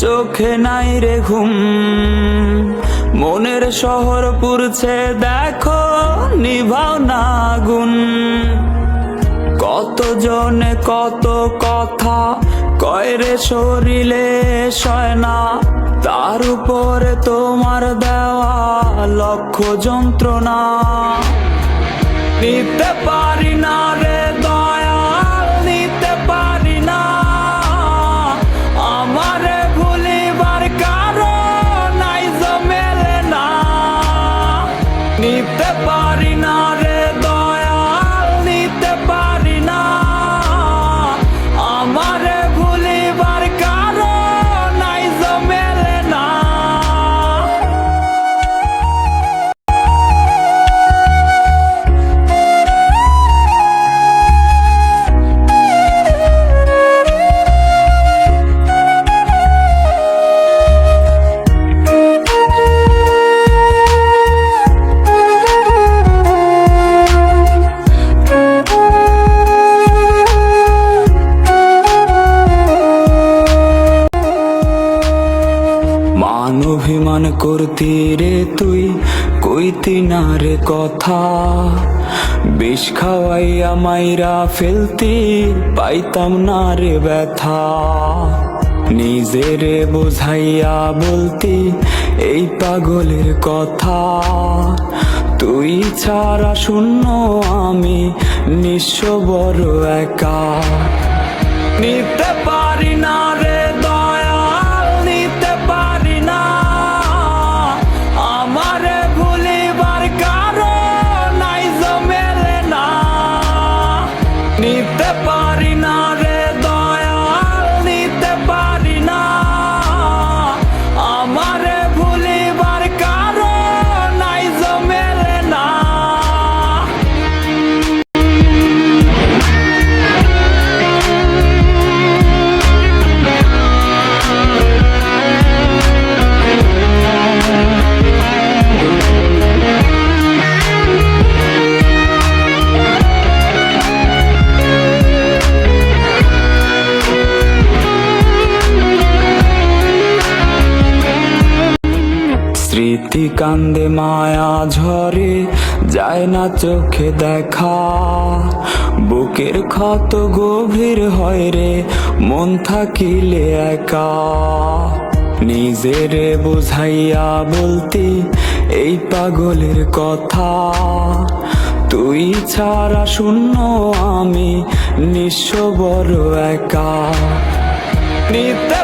চোখে নাই রে ঘুম, মনের শহর পুরছে দেখো নিভাও না আগুন। কত জনে কত কথা কয় রে শরীরে সয় না, তার উপরে তোমার দেওয়া লক্ষ যন্ত্রণা। নিতে পারি না রে দয়াল, নিতে পারি না, আমারে ভুলিবার কারণ আইজ মেলে না। নিতে পারি না রে দয়াল, নিতে পারি না, আমারে ভুলিবার কারণ আইজ মেলে না। মান অভিমান করতি রে তুই, কইতি না রে কথা, বিষ খাওয়াইয়া মাইরা ফেলতি, পাইতাম না রে ব্যথা। নিজেরে বোঝাইয়া বলতি এই পাগলের কথা, তুই ছাড়া শূন্য আমি নিঃস্ব বড় একা। নিতে পারি না রে দয়াল, নিতে পারি না, আমারে ভুলিবার কারণ আইজ মেলে না। নিতে পারি না রে দয়াল, নিতে পারি না, আমারে ভুলিবার কারণ আইজ মেলে না। স্মৃতি কান্দে মায়া ঝরে যায় না চোখে দেখা, বুকের ক্ষত গভীর হয় রে মন থাকিলে একা। নিজেরে বুঝাইয়া বলতি এই পাগলের কথা, তুই ছাড়া শূন্য আমি নিঃস্ব বড় একা। নিতে